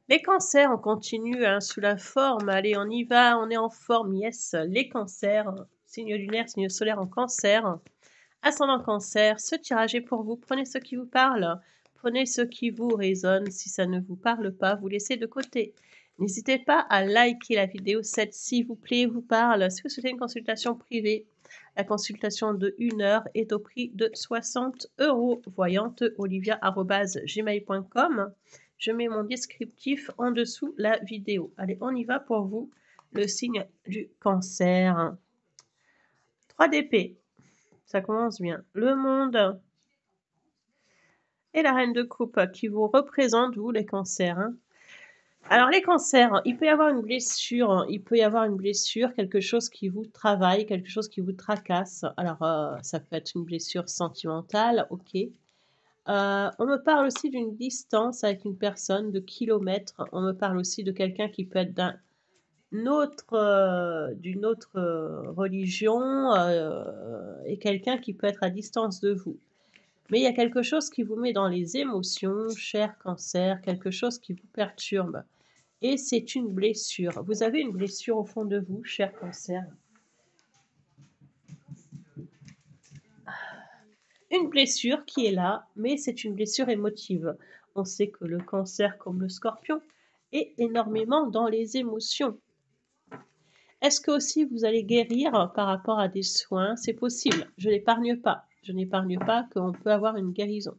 Les cancers, on continue hein, sous la forme. Allez, on y va, on est en forme. Yes, les cancers, signe lunaire, signe solaire en cancer, ascendant cancer. Ce tirage est pour vous. Prenez ce qui vous parle, prenez ce qui vous résonne. Si ça ne vous parle pas, vous laissez de côté. N'hésitez pas à liker la vidéo. Cette s'il vous plaît vous parle. Si vous souhaitez une consultation privée, la consultation de 1 heure est au prix de 60 €. Voyante olivia@gmail.com. Je mets mon descriptif en dessous la vidéo. Allez, on y va pour vous. Le signe du cancer. 3 d'épée. Ça commence bien. Le monde et la reine de coupe qui vous représente, vous les cancers. Hein. Alors les cancers, il peut y avoir une blessure, quelque chose qui vous travaille, quelque chose qui vous tracasse. Alors ça peut être une blessure sentimentale, ok. On me parle aussi d'une distance avec une personne, de kilomètres. On me parle aussi de quelqu'un qui peut être d'une autre religion et quelqu'un qui peut être à distance de vous. Mais il y a quelque chose qui vous met dans les émotions, cher cancer, quelque chose qui vous perturbe. Et c'est une blessure. Vous avez une blessure au fond de vous, cher cancer. Une blessure qui est là, mais c'est une blessure émotive. On sait que le cancer, comme le scorpion, est énormément dans les émotions. Est-ce que aussi vous allez guérir par rapport à des soins? C'est possible. Je n'épargne pas. Je n'épargne pas qu'on peut avoir une guérison.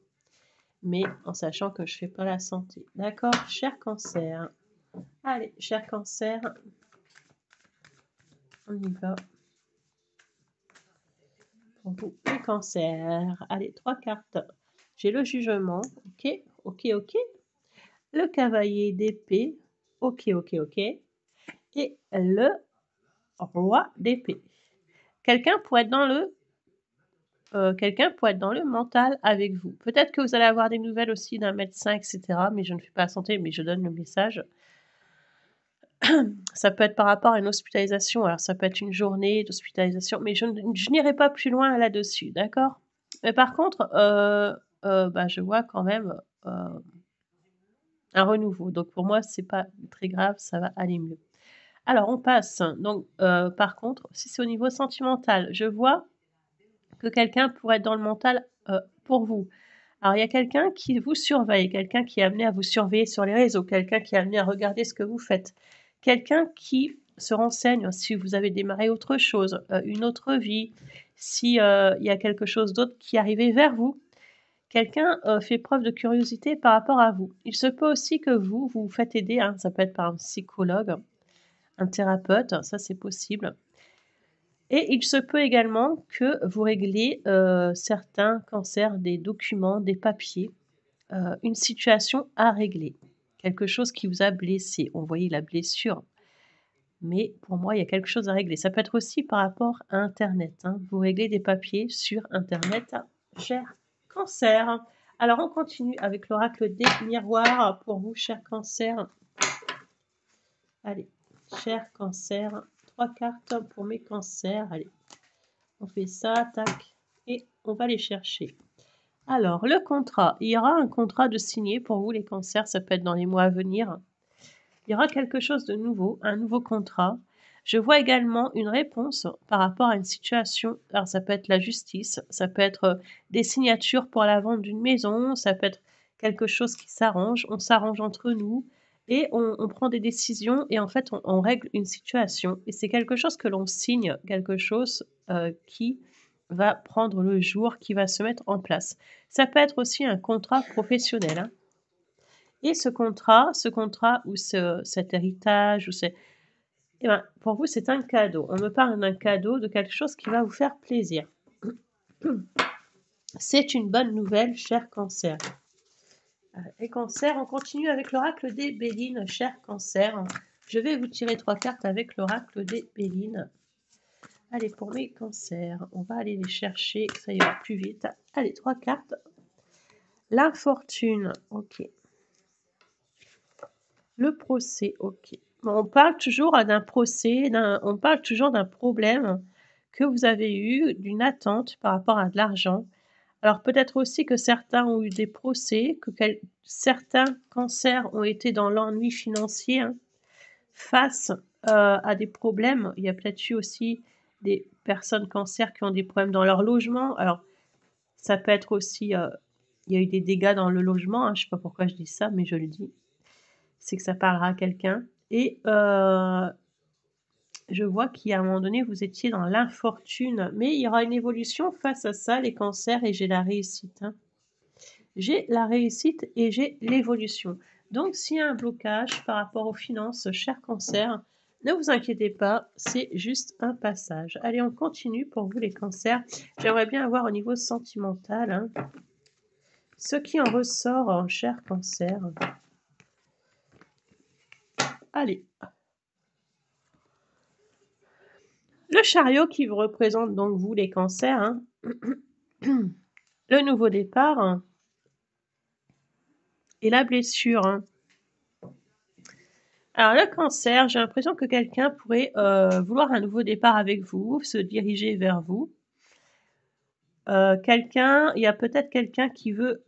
Mais en sachant que je ne fais pas la santé. D'accord, cher cancer. Allez, cher cancer, on y va. Pour vous, le cancer. Allez, 3 cartes. J'ai le jugement. Ok, ok, ok. Le cavalier d'épée. Ok, ok, ok. Et le roi d'épée. Quelqu'un pourrait être dans le mental avec vous. Peut-être que vous allez avoir des nouvelles aussi d'un médecin, etc. Mais je ne fais pas la santé, mais je donne le message. Ça peut être par rapport à une hospitalisation. Alors, ça peut être une journée d'hospitalisation, mais je n'irai pas plus loin là-dessus, d'accord? Mais par contre, je vois quand même un renouveau. Donc, pour moi, c'est pas très grave, ça va aller mieux. Alors, on passe. Donc, par contre, si c'est au niveau sentimental, je vois que quelqu'un pourrait être dans le mental pour vous. Alors, il y a quelqu'un qui vous surveille, quelqu'un qui est amené à vous surveiller sur les réseaux, quelqu'un qui est amené à regarder ce que vous faites, quelqu'un qui se renseigne si vous avez démarré autre chose, une autre vie, si il y a quelque chose d'autre qui est arrivé vers vous. Quelqu'un fait preuve de curiosité par rapport à vous. Il se peut aussi que vous vous faites aider, hein, ça peut être par un psychologue, un thérapeute, ça c'est possible. Et il se peut également que vous réglez certains cancers, des documents, des papiers, une situation à régler, quelque chose qui vous a blessé. On voyait la blessure, mais pour moi, il y a quelque chose à régler. Ça peut être aussi par rapport à internet, hein. Vous réglez des papiers sur internet, cher cancer. Alors on continue avec l'oracle des miroirs pour vous, cher cancer. Allez, cher cancer, 3 cartes pour mes cancers. Allez, on fait ça, tac, et on va les chercher. Alors, le contrat. Il y aura un contrat de signer pour vous, les cancers. Ça peut être dans les mois à venir. Il y aura quelque chose de nouveau, un nouveau contrat. Je vois également une réponse par rapport à une situation. Alors, ça peut être la justice, ça peut être des signatures pour la vente d'une maison, ça peut être quelque chose qui s'arrange. On s'arrange entre nous et on prend des décisions et en fait, on règle une situation. Et c'est quelque chose que l'on signe, quelque chose qui va prendre le jour, qui va se mettre en place. Ça peut être aussi un contrat professionnel. Hein. Et ce contrat ou cet héritage, eh ben, pour vous, c'est un cadeau. On me parle d'un cadeau, de quelque chose qui va vous faire plaisir. C'est une bonne nouvelle, cher cancer. Et cancer, on continue avec l'oracle des Bélines, cher cancer. Je vais vous tirer 3 cartes avec l'oracle des Bélines. Allez, pour mes cancers, on va aller les chercher, ça ira plus vite. Allez, 3 cartes. L'infortune, ok. Le procès, ok. Bon, on parle toujours d'un procès, on parle toujours d'un problème que vous avez eu, d'une attente par rapport à de l'argent. Alors peut-être aussi que certains ont eu des procès, que certains cancers ont été dans l'ennui financier, hein, face, à des problèmes. Il y a peut-être eu aussi des personnes cancers qui ont des problèmes dans leur logement. Alors ça peut être aussi, il y a eu des dégâts dans le logement, hein, je sais pas pourquoi je dis ça, mais je le dis. C'est que ça parlera à quelqu'un et je vois qu'il y a un moment donné, vous étiez dans l'infortune, mais il y aura une évolution face à ça, les cancers et j'ai la réussite, hein. J'ai la réussite et j'ai l'évolution. Donc s'il y a un blocage par rapport aux finances, cher cancer, ne vous inquiétez pas, c'est juste un passage. Allez, on continue pour vous les cancers. J'aimerais bien avoir au niveau sentimental, hein, ce qui en ressort en cher cancer. Allez. Le chariot qui vous représente donc vous les cancers, hein. Le nouveau départ, hein, et la blessure, hein. Alors le cancer, j'ai l'impression que quelqu'un pourrait, vouloir un nouveau départ avec vous, se diriger vers vous. Il y a peut-être quelqu'un qui veut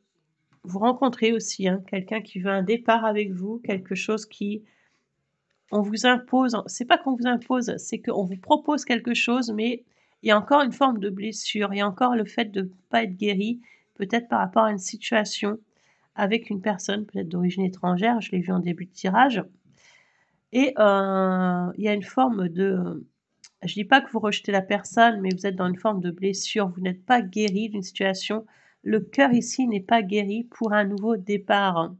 vous rencontrer aussi, hein, quelqu'un qui veut un départ avec vous, quelque chose qui on vous impose, c'est pas qu'on vous impose, c'est qu'on vous propose quelque chose, mais il y a encore une forme de blessure, il y a encore le fait de ne pas être guéri, peut-être par rapport à une situation avec une personne peut-être d'origine étrangère, je l'ai vu en début de tirage et il y a une forme de je dis pas que vous rejetez la personne, mais vous êtes dans une forme de blessure, vous n'êtes pas guéri d'une situation. Le cœur ici n'est pas guéri pour un nouveau départ.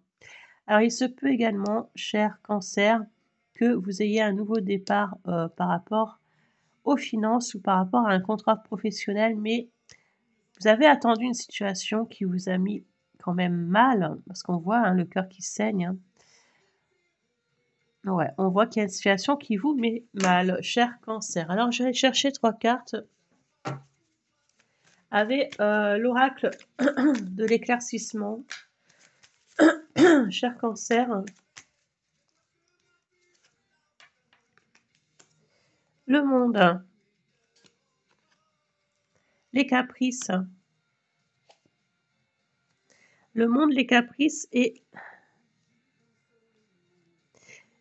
Alors il se peut également, cher cancer, que vous ayez un nouveau départ, par rapport aux finances ou par rapport à un contrat professionnel, mais vous avez attendu une situation qui vous a mis quand même mal, parce qu'on voit, hein, le cœur qui saigne, hein. Ouais, on voit qu'il y a une situation qui vous met mal, cher cancer. Alors je vais chercher 3 cartes avec, l'oracle de l'éclaircissement. Cher cancer. Le monde. Les caprices. Le monde, les caprices et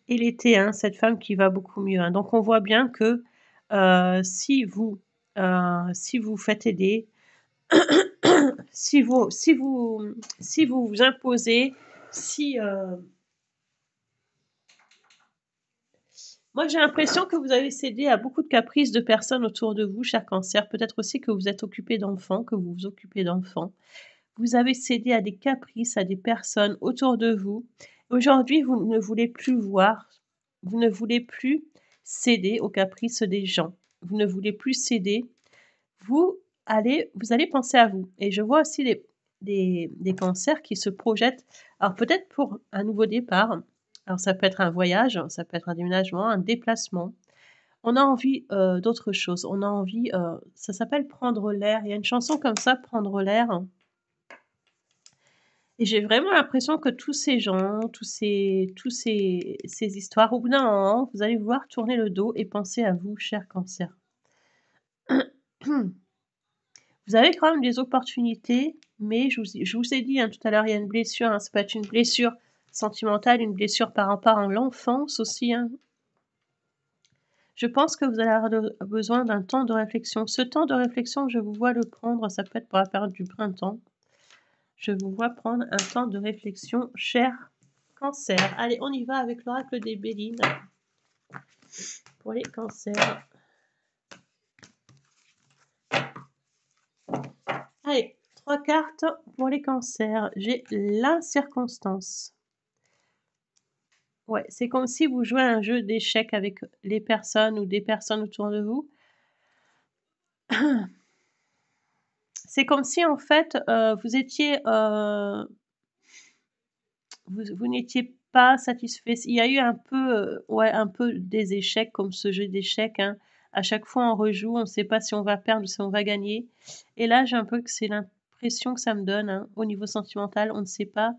l'été, hein, cette femme qui va beaucoup mieux, hein. Donc on voit bien que, si vous faites aider, si vous vous imposez, si, moi j'ai l'impression que vous avez cédé à beaucoup de caprices de personnes autour de vous, cher cancer. Peut-être aussi que vous êtes occupé d'enfants, que vous vous occupez d'enfants. Vous avez cédé à des caprices, à des personnes autour de vous. Aujourd'hui, vous ne voulez plus voir, vous ne voulez plus céder aux caprices des gens. Vous ne voulez plus céder. Vous allez penser à vous. Et je vois aussi des cancers qui se projettent. Alors peut-être pour un nouveau départ. Alors ça peut être un voyage, ça peut être un déménagement, un déplacement. On a envie d'autre chose. On a envie, ça s'appelle prendre l'air. Il y a une chanson comme ça, prendre l'air. Et j'ai vraiment l'impression que tous ces gens, ces histoires, au bout d'un moment, vous allez vouloir tourner le dos et penser à vous, cher cancer. Vous avez quand même des opportunités, mais je vous ai dit, hein, tout à l'heure, il y a une blessure, hein, ça peut être une blessure sentimentale, une blessure par rapport à l'enfance aussi, hein. Je pense que vous allez avoir besoin d'un temps de réflexion. Ce temps de réflexion, je vous vois le prendre, ça peut être pour la période du printemps. Je vous vois prendre un temps de réflexion, cher cancer. Allez, on y va avec l'oracle des Bélines pour les cancers. Allez, 3 cartes pour les cancers. J'ai l'incirconstance. Ouais, c'est comme si vous jouez à un jeu d'échecs avec les personnes ou des personnes autour de vous. C'est comme si en fait, vous étiez, vous n'étiez pas satisfait. Il y a eu un peu, ouais, un peu des échecs comme ce jeu d'échecs, hein. À chaque fois, on rejoue, on ne sait pas si on va perdre ou si on va gagner et là, j'ai un peu que c'est l'impression que ça me donne, hein, au niveau sentimental, on ne sait pas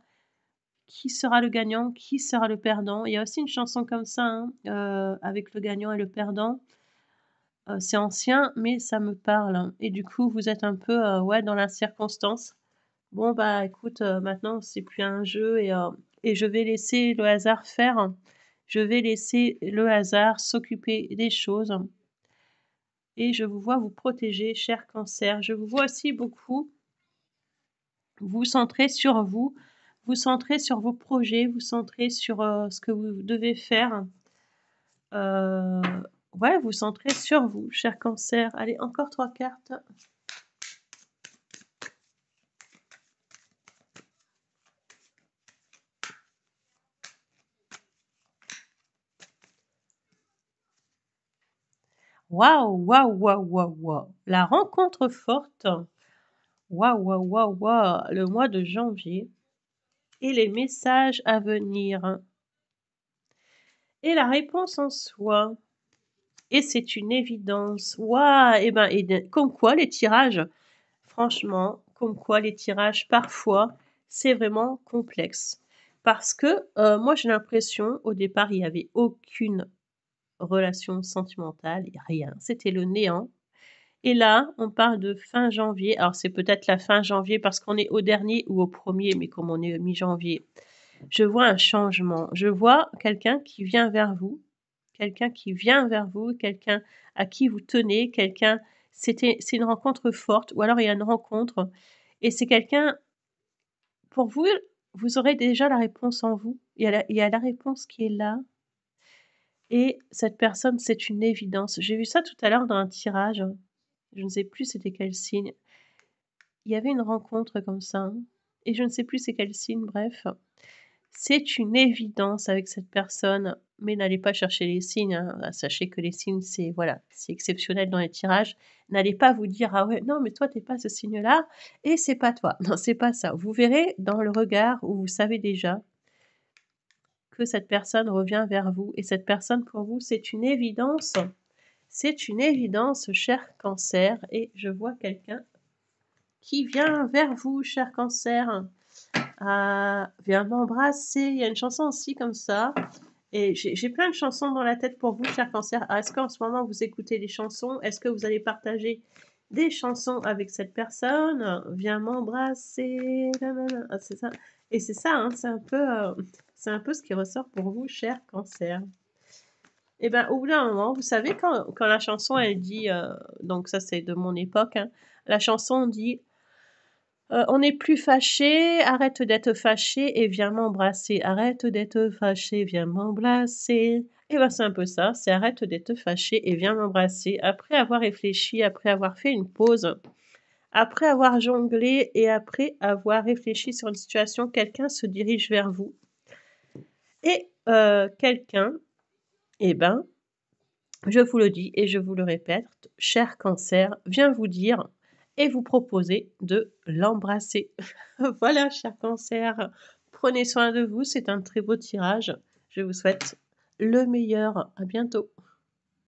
qui sera le gagnant, qui sera le perdant. Il y a aussi une chanson comme ça, hein, avec le gagnant et le perdant. C'est ancien, mais ça me parle, hein, et du coup, vous êtes un peu, ouais, dans la circonstance. Bon, bah, écoute, maintenant, c'est plus un jeu et je vais laisser le hasard faire. Je vais laisser le hasard s'occuper des choses et je vous vois vous protéger, cher Cancer. Je vous vois aussi beaucoup vous centrer sur vous, vous centrer sur vos projets, vous centrer sur, ce que vous devez faire. Heu, ouais, vous centrer sur vous, cher Cancer. Allez, encore 3 cartes. Waouh, waouh, waouh, waouh, waouh! La rencontre forte. Waouh, waouh, waouh, waouh! Le mois de janvier et les messages à venir et la réponse en soi et c'est une évidence. Waouh! Et ben, comme quoi les tirages, franchement, comme quoi les tirages parfois, c'est vraiment complexe. Parce que, moi j'ai l'impression au départ il y avait aucune relation sentimentale, il y a rien, c'était le néant. Et là, on parle de fin janvier. Alors c'est peut-être la fin janvier parce qu'on est au dernier ou au premier, mais comme on est mi-janvier, je vois un changement. Je vois quelqu'un qui vient vers vous, quelqu'un qui vient vers vous, quelqu'un à qui vous tenez, quelqu'un c'est une rencontre forte ou alors il y a une rencontre et c'est quelqu'un pour vous, vous aurez déjà la réponse en vous. Il y a la réponse qui est là et cette personne, c'est une évidence. J'ai vu ça tout à l'heure dans un tirage, je ne sais plus c'était quel signe. Il y avait une rencontre comme ça, hein, et je ne sais plus c'est quel signe, bref. C'est une évidence avec cette personne, mais n'allez pas chercher les signes, hein. Sachez que les signes, c'est voilà, c'est exceptionnel dans les tirages. N'allez pas vous dire: «Ah ouais, non mais toi tu es pas ce signe-là et c'est pas toi». Non, c'est pas ça. Vous verrez dans le regard où vous savez déjà que cette personne revient vers vous et cette personne pour vous, c'est une évidence. C'est une évidence, cher Cancer et je vois quelqu'un qui vient vers vous, cher Cancer. Ah, viens m'embrasser. Il y a une chanson aussi comme ça. Et j'ai plein de chansons dans la tête pour vous, cher Cancer. Ah, est-ce qu'en ce moment vous écoutez des chansons? Est-ce que vous allez partager des chansons avec cette personne? Viens m'embrasser. Nanana. Ah, c'est ça. Et c'est ça, hein, c'est un peu ce qui ressort pour vous, cher Cancer. Et ben, au bout d'un moment, vous savez, quand la chanson, elle dit, donc ça c'est de mon époque, hein, la chanson dit on n'est plus fâché, arrête d'être fâché et viens m'embrasser. Arrête d'être fâché, viens m'embrasser. Et ben, c'est un peu ça, c'est arrête d'être fâché et viens m'embrasser. Après avoir réfléchi, après avoir fait une pause, après avoir jonglé et après avoir réfléchi sur une situation, quelqu'un se dirige vers vous et quelqu'un, eh ben, je vous le dis et je vous le répète, cher Cancer, vient vous dire et vous proposer de l'embrasser. Voilà, cher Cancer, prenez soin de vous, c'est un très beau tirage. Je vous souhaite le meilleur. À bientôt.